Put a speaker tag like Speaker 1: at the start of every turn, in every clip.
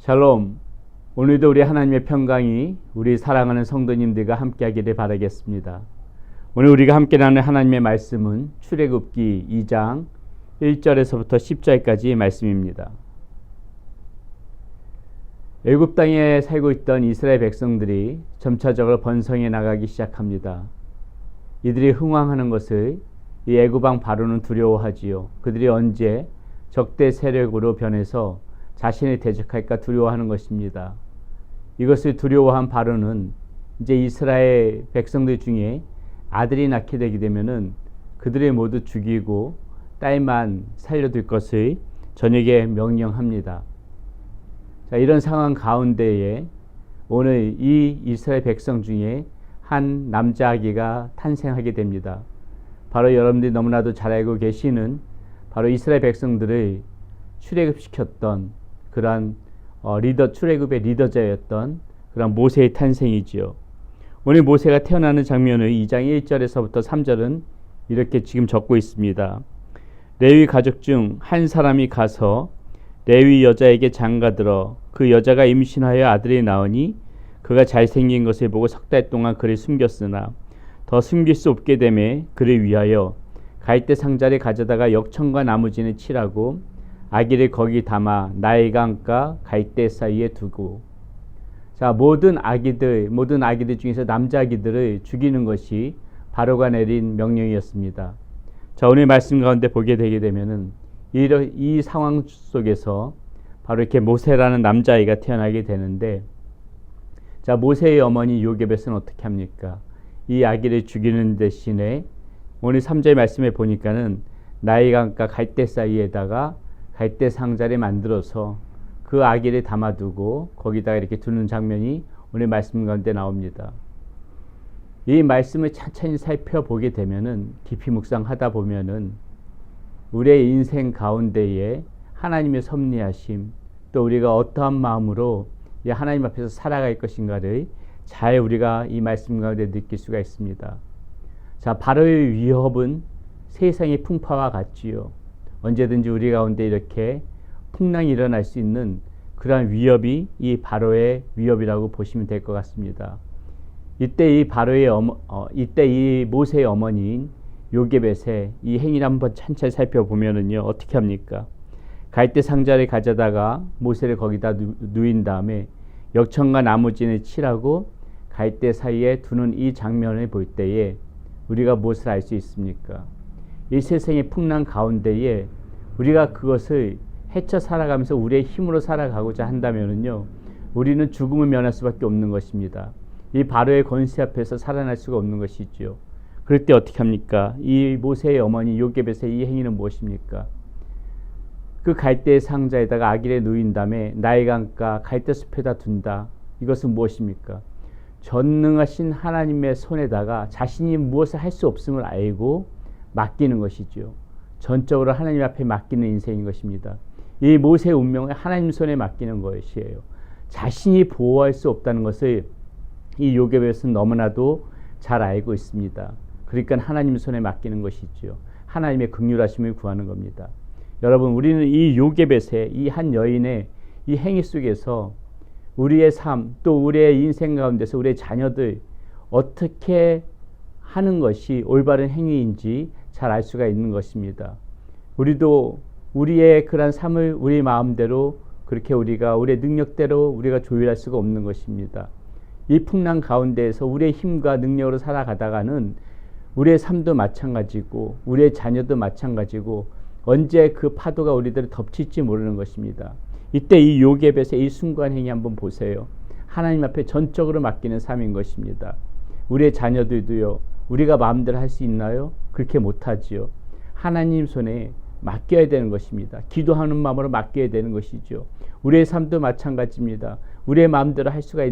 Speaker 1: 샬롬. 오늘도 우리 하나님의 평강이 우리 사랑하는 성도님들과 함께하기를 바라겠습니다. 오늘 우리가 함께 나눌 하나님의 말씀은 출애굽기 2장 1절에서부터 10절까지의 말씀입니다. 애굽 땅에 살고 있던 이스라엘 백성들이 점차적으로 번성해 나가기 시작합니다. 이들이 흥왕하는 것을 이 애굽 왕 바로는 두려워하지요. 그들이 언제 적대 세력으로 변해서 자신을 대적할까 두려워하는 것입니다. 이것을 두려워한 바로는 이제 이스라엘 백성들 중에 아들이 낳게 되게 되면은 그들을 모두 죽이고 딸만 살려둘 것을 전에게 명령합니다. 자, 이런 상황 가운데에 오늘 이 이스라엘 백성 중에 한 남자 아기가 탄생하게 됩니다. 바로 여러분들이 너무나도 잘 알고 계시는 바로 이스라엘 백성들을 출애굽시켰던 그러한 출애굽의 리더자였던 그런 모세의 탄생이지요. 오늘 모세가 태어나는 장면을 2장 1절에서부터 3절은 이렇게 지금 적고 있습니다. 레위 가족 중 한 사람이 가서 레위 여자에게 장가들어 그 여자가 임신하여 아들이 나오니 그가 잘생긴 것을 보고 석 달 동안 그를 숨겼으나 더 숨길 수 없게 되매 그를 위하여 갈대 상자를 가져다가 역청과 나무진을 칠하고 아기를 거기 담아 나일강가 갈대 사이에 두고. 자, 모든 아기들 중에서 남자 아기들을 죽이는 것이 바로가 내린 명령이었습니다. 자, 오늘 말씀 가운데 보게 되게 되면은 이 상황 속에서 바로 이렇게 모세라는 남자아이가 태어나게 되는데, 자, 모세의 어머니 요게벳은 어떻게 합니까? 이 아기를 죽이는 대신에 오늘 3절 말씀에 보니까는 나일강가 갈대 사이에다가 갈대 상자를 만들어서 그 아기를 담아두고 거기다가 이렇게 두는 장면이 오늘 말씀 가운데 나옵니다. 이 말씀을 천천히 살펴보게 되면은 깊이 묵상하다 보면은 우리의 인생 가운데에 하나님의 섭리하심, 또 우리가 어떠한 마음으로 이 하나님 앞에서 살아갈 것인가를 잘 우리가 이 말씀 가운데 느낄 수가 있습니다. 자, 바로의 위협은 세상의 풍파와 같지요. 언제든지 우리 가운데 이렇게 풍랑이 일어날 수 있는 그러한 위협이 이 바로의 위협이라고 보시면 될 것 같습니다. 이때 이 모세의 어머니인 요게벳의 이 행위를 한번 천천히 살펴보면은요, 어떻게 합니까? 갈대 상자를 가져다가 모세를 거기다 누인 다음에 역청과 나무진을 칠하고 갈대 사이에 두는 이 장면을 볼 때에 우리가 무엇을 알 수 있습니까? 이 세상의 풍랑 가운데에 우리가 그것을 헤쳐 살아가면서 우리의 힘으로 살아가고자 한다면은요, 우리는 죽음을 면할 수밖에 없는 것입니다. 이 바로의 권세 앞에서 살아날 수가 없는 것이지요. 그럴 때 어떻게 합니까? 이 모세의 어머니 요게벳의 이 행위는 무엇입니까? 그 갈대 상자에다가 아기를 누인 다음에 나일강가 갈대 숲에다 둔다. 이것은 무엇입니까? 전능하신 하나님의 손에다가 자신이 무엇을 할 수 없음을 알고 맡기는 것이죠. 전적으로 하나님 앞에 맡기는 인생인 것입니다. 이 모세의 운명을 하나님 손에 맡기는 것이에요. 자신이 보호할 수 없다는 것을 이 요게벳은 너무나도 잘 알고 있습니다. 그러니까 하나님 손에 맡기는 것이죠. 하나님의 긍휼하심을 구하는 겁니다. 여러분, 우리는 이 요게벳의 이 한 여인의 이 행위 속에서 우리의 삶, 또 우리의 인생 가운데서 우리의 자녀들 어떻게 하는 것이 올바른 행위인지 잘 알 수가 있는 것입니다. 우리도 우리의 그런 삶을 우리 마음대로 그렇게 우리의 능력대로 우리가 조율할 수가 없는 것입니다. 이 풍랑 가운데에서 우리의 힘과 능력으로 살아가다가는 우리의 삶도 마찬가지고 우리의 자녀도 마찬가지고 언제 그 파도가 우리들을 덮칠지 모르는 것입니다. 이때 이 요게벳의 이 순간 행위 한번 보세요. 하나님 앞에 전적으로 맡기는 삶인 것입니다. 우리의 자녀들도요, 우리가 마음대로 할 수 있나요? 그렇게 못하지요. 하나님 손에 맡겨야 되는 것입니다. 기도하는 마음으로 맡겨야 되는 것이죠. 우리의 삶도 마찬가지입니다. 우리의 마음대로 할 수가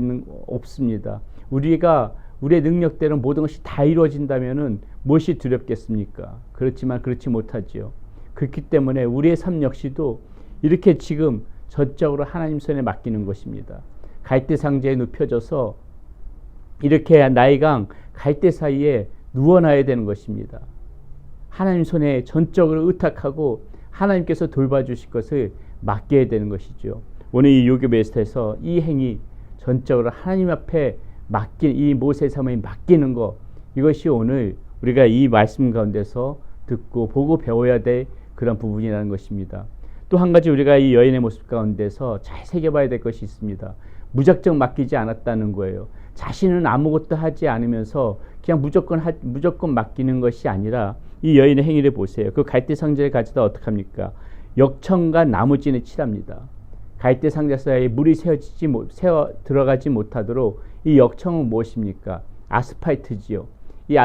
Speaker 1: 없습니다. 우리의 능력대로 모든 것이 다 이루어진다면은 무엇이 두렵겠습니까? 그렇지만 그렇지 못하지요. 그렇기 때문에 우리의 삶 역시도 이렇게 지금 전적으로 하나님 손에 맡기는 것입니다. 갈대 상자에 눕혀져서 이렇게 나일강 갈대 사이에 누워놔야 되는 것입니다. 하나님 손에 전적으로 의탁하고 하나님께서 돌봐주실 것을 맡겨야 되는 것이죠. 오늘 이 요괴베스트에서 이 행위 전적으로 하나님 앞에 맡긴 이 모세 사모에 맡기는 것, 이것이 오늘 우리가 이 말씀 가운데서 듣고 보고 배워야 될 그런 부분이라는 것입니다. 또 한 가지 우리가 이 여인의 모습 가운데서 잘 새겨봐야 될 것이 있습니다. 무작정 맡기지 않았다는 거예요. 자신은 아무것도 하지 않으면서 그냥 무조건 맡기는 것이 아니라 이 여인의 행위를 보세요. 그 갈대 상자를 가져다 어떻게 합니까? 역청과 나무진을 칠합니다. 갈대 상자 사이에 물이 새어 들어가지 못하도록 이 역청은 무엇입니까? 아스팔트지요. 이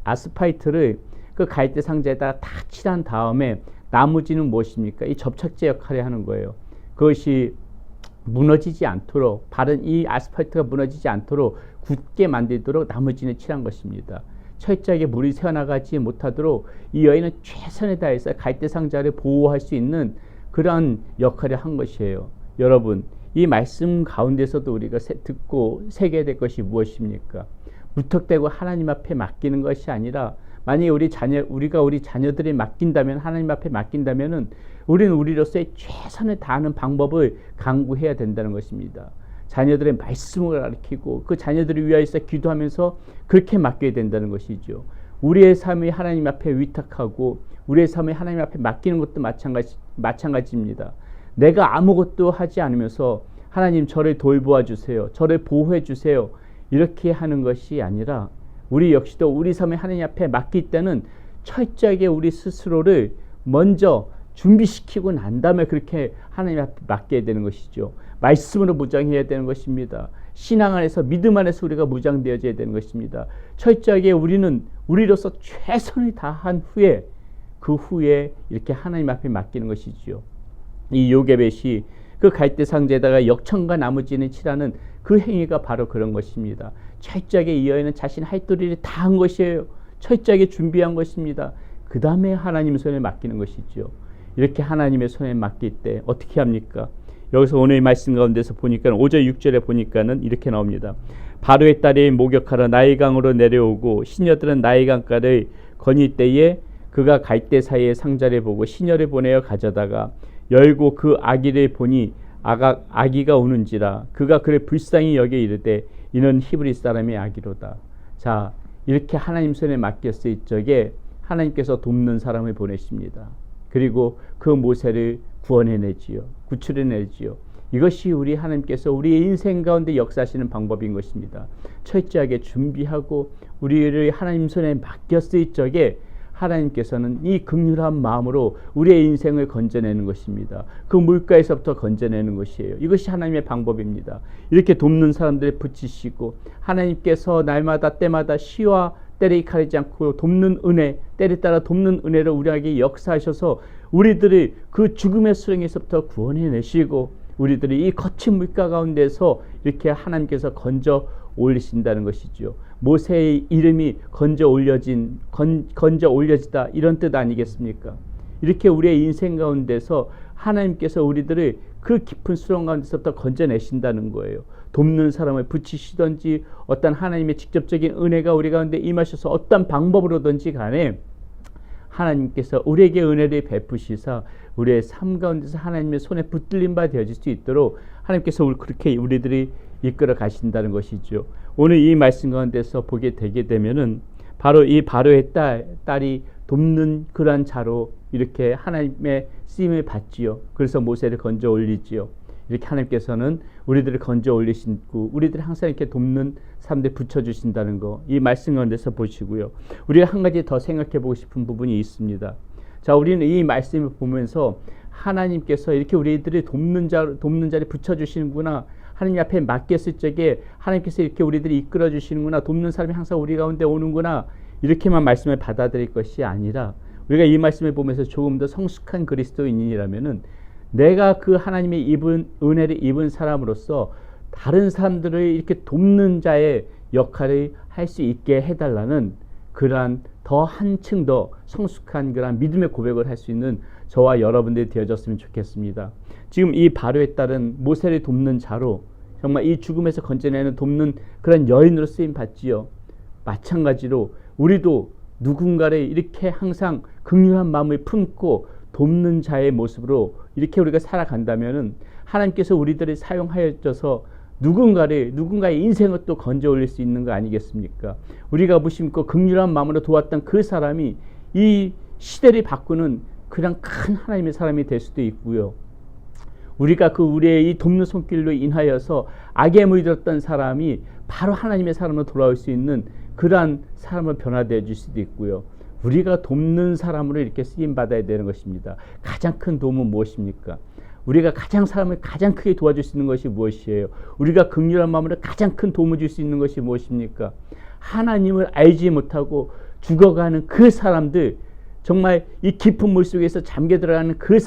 Speaker 1: 아스팔트를 그 갈대 상자에다가 다 칠한 다음에 나무진은 무엇입니까? 이 접착제 역할을 하는 거예요. 그것이 무너지지 않도록, 바른 이 아스팔트가 무너지지 않도록 굳게 만들도록 나무진을 칠한 것입니다. 철저하게 물이 새어나가지 못하도록 이 여인은 최선을 다해서 갈대 상자를 보호할 수 있는 그러한 역할을 한 것이에요. 여러분, 이 말씀 가운데서도 우리가 듣고 새겨야 될 것이 무엇입니까? 무턱대고 하나님 앞에 맡기는 것이 아니라, 만약에 우리가 우리 자녀들이 맡긴다면, 하나님 앞에 맡긴다면은 우리는 우리로서의 최선을 다하는 방법을 강구해야 된다는 것입니다. 자녀들의 말씀을 가르치고 그 자녀들을 위하여서 기도하면서 그렇게 맡겨야 된다는 것이죠. 우리의 삶이 하나님 앞에 위탁하고 우리의 삶이 하나님 앞에 맡기는 것도 마찬가지입니다. 내가 아무것도 하지 않으면서 하나님 저를 돌보아 주세요, 저를 보호해 주세요, 이렇게 하는 것이 아니라 우리 역시도 우리 삶을 하나님 앞에 맡길 때는 철저하게 우리 스스로를 먼저 준비시키고 난 다음에 그렇게 하나님 앞에 맡겨야 되는 것이죠. 말씀으로 무장해야 되는 것입니다. 신앙 안에서, 믿음 안에서 우리가 무장되어져야 되는 것입니다. 철저하게 우리는 우리로서 최선을 다한 후에 그 후에 이렇게 하나님 앞에 맡기는 것이지요. 이 요게벳이 그 갈대 상자에다가 역청과 나무진을 칠하는 그 행위가 바로 그런 것입니다. 철저하게 이 여인은 자신 할 도리를 다 한 것이에요. 철저하게 준비한 것입니다. 그 다음에 하나님 손에 맡기는 것이죠. 이렇게 하나님의 손에 맡길 때 어떻게 합니까? 여기서 오늘 말씀 가운데서 보니까 5절 6절에 보니까는 이렇게 나옵니다. 바로의 딸이 목욕하러 나일강으로 내려오고 시녀들은 나일강가를 거닐 때에 그가 갈대 사이에 상자를 보고 시녀를 보내어 가져다가 열고 그 아기를 보니 아기가 우는지라 그가 그를 불쌍히 여겨 이르되 이는 히브리 사람의 아기로다. 자, 이렇게 하나님 손에 맡겼을 적에 하나님께서 돕는 사람을 보내십니다. 그리고 그 모세를 구원해내지요, 구출해내지요. 이것이 우리 하나님께서 우리의 인생 가운데 역사하시는 방법인 것입니다. 철저하게 준비하고 우리를 하나님 손에 맡겼을 적에 하나님께서는 이 긍휼한 마음으로 우리의 인생을 건져내는 것입니다. 그 물가에서부터 건져내는 것이에요. 이것이 하나님의 방법입니다. 이렇게 돕는 사람들을 붙이시고 하나님께서 날마다 때마다 시와 때를 가리지 않고 돕는 은혜, 때를 따라 돕는 은혜를 우리에게 역사하셔서 우리들을 그 죽음의 수렁에서부터 구원해내시고 우리들이 이 거친 물가 가운데서 이렇게 하나님께서 건져 올리신다는 것이죠. 모세의 이름이 건져 올려지다, 이런 뜻 아니겠습니까? 이렇게 우리의 인생 가운데서 하나님께서 우리들을 그 깊은 수렁 가운데서부터 건져내신다는 거예요. 돕는 사람을 붙이시든지 어떤 하나님의 직접적인 은혜가 우리 가운데 임하셔서 어떤 방법으로든지 간에 하나님께서 우리에게 은혜를 베푸시사 우리의 삶 가운데서 하나님의 손에 붙들린 바 되어질 수 있도록 하나님께서 그렇게 우리들이 이끌어 가신다는 것이죠. 오늘 이 말씀 가운데서 보게 되게 되면은 바로 이 바로의 딸이 돕는 그러한 자로 이렇게 하나님의 쓰임을 받지요. 그래서 모세를 건져 올리지요. 이렇게 하나님께서는 우리들을 건져 올리시고 우리들을 항상 이렇게 돕는 사람들 붙여주신다는 거, 이 말씀 가운데서 보시고요. 우리가 한 가지 더 생각해 보고 싶은 부분이 있습니다. 자, 우리는 이 말씀을 보면서 하나님께서 이렇게 우리들을 돕는 자를 붙여주시는구나, 하나님 앞에 맡겼을 적에 하나님께서 이렇게 우리들을 이끌어 주시는구나, 돕는 사람이 항상 우리 가운데 오는구나, 이렇게만 말씀을 받아들일 것이 아니라 우리가 이 말씀을 보면서 조금 더 성숙한 그리스도인이라면은 내가 그 하나님의 은혜를 입은 사람으로서 다른 사람들을 이렇게 돕는 자의 역할을 할 수 있게 해달라는 그러한 더 한층 더 성숙한 그러한 믿음의 고백을 할 수 있는 저와 여러분들이 되어졌으면 좋겠습니다. 지금 이 바로의 딸은 모세를 돕는 자로 정말 이 죽음에서 건져내는 돕는 그런 여인으로 쓰임 받지요. 마찬가지로 우리도 누군가를 이렇게 항상 긍휼한 마음을 품고 돕는 자의 모습으로 이렇게 우리가 살아간다면은 하나님께서 우리들을 사용하여져서 누군가의 인생을 또 건져 올릴 수 있는 거 아니겠습니까? 우리가 무심코 긍휼한 마음으로 도왔던 그 사람이 이 시대를 바꾸는 그냥 큰 하나님의 사람이 될 수도 있고요. 우리가 우리의 이 돕는 손길로 인하여서 악에 물들었던 사람이 바로 하나님의 사람으로 돌아올 수 있는 그러한 사람을 변화되어 줄 수도 있고요. 우리가 돕는 사람으로 이렇게 쓰임 받아야 되는 것입니다. 가장 큰 도움은 무엇입니까? 우리가 사람을 가장 크게 도와줄 수 있는 것이 무엇이에요? 우리가 긍휼한 마음으로 가장 큰 도움을 줄 수 있는 것이 무엇입니까? 하나님을 알지 못하고 죽어가는 그 사람들, 정말 이 깊은 물 속에서 잠겨 들어가는 그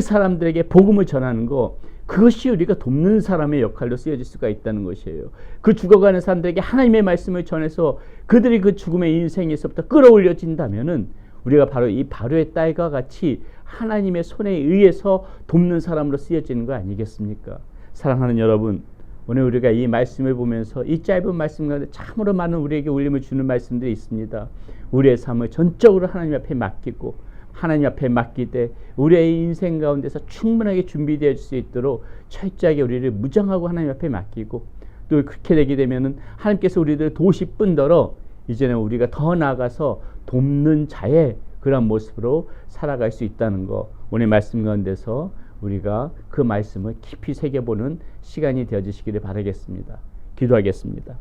Speaker 1: 사람들에게 복음을 전하는 거, 그것이 우리가 돕는 사람의 역할로 쓰여질 수가 있다는 것이에요. 그 죽어가는 사람들에게 하나님의 말씀을 전해서 그들이 그 죽음의 인생에서부터 끌어올려진다면은 우리가 바로 이 바로의 딸과 같이 하나님의 손에 의해서 돕는 사람으로 쓰여지는 거 아니겠습니까? 사랑하는 여러분, 오늘 우리가 이 말씀을 보면서 이 짧은 말씀 가운데 참으로 많은 우리에게 울림을 주는 말씀들이 있습니다. 우리의 삶을 전적으로 하나님 앞에 맡기고 하나님 앞에 맡기되 우리의 인생 가운데서 충분하게 준비되어 줄 수 있도록 철저하게 우리를 무장하고 하나님 앞에 맡기고, 또 그렇게 되게 되면은 하나님께서 우리를 도우실 뿐더러 이제는 우리가 더 나아가서 돕는 자의 그런 모습으로 살아갈 수 있다는 거, 오늘 말씀 가운데서 우리가 그 말씀을 깊이 새겨보는 시간이 되어지시기를 바라겠습니다. 기도하겠습니다.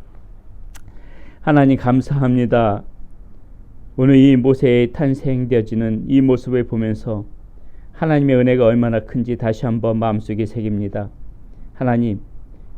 Speaker 1: 하나님 감사합니다. 오늘 이 모세의 탄생되어지는 이 모습을 보면서 하나님의 은혜가 얼마나 큰지 다시 한번 마음속에 새깁니다. 하나님,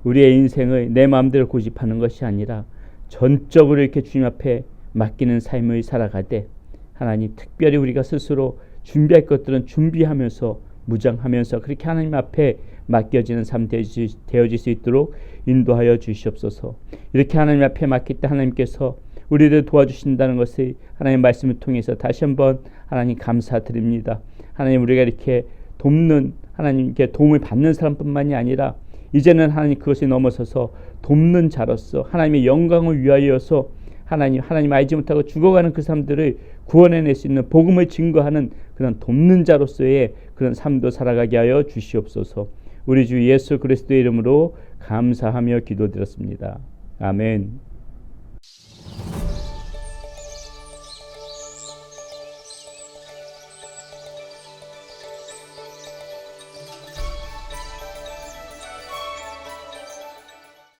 Speaker 1: 우리의 인생을 내 마음대로 고집하는 것이 아니라 전적으로 이렇게 주님 앞에 맡기는 삶을 살아가되, 하나님 특별히 우리가 스스로 준비할 것들은 준비하면서 무장하면서 그렇게 하나님 앞에 맡겨지는 삶 되어질 수 있도록 인도하여 주시옵소서. 이렇게 하나님 앞에 맡길 때 하나님께서 우리를 도와주신다는 것을 하나님 말씀을 통해서 다시 한번 하나님 감사드립니다. 하나님, 우리가 이렇게 돕는, 하나님께 도움을 받는 사람뿐만이 아니라 이제는 하나님 그것을 넘어서서 돕는 자로서 하나님의 영광을 위하여서 하나님 알지 못하고 죽어가는 그 사람들을 구원해낼 수 있는 복음을 증거하는 그런 돕는 자로서의 그런 삶도 살아가게 하여 주시옵소서. 우리 주 예수 그리스도의 이름으로 감사하며 기도드렸습니다. 아멘.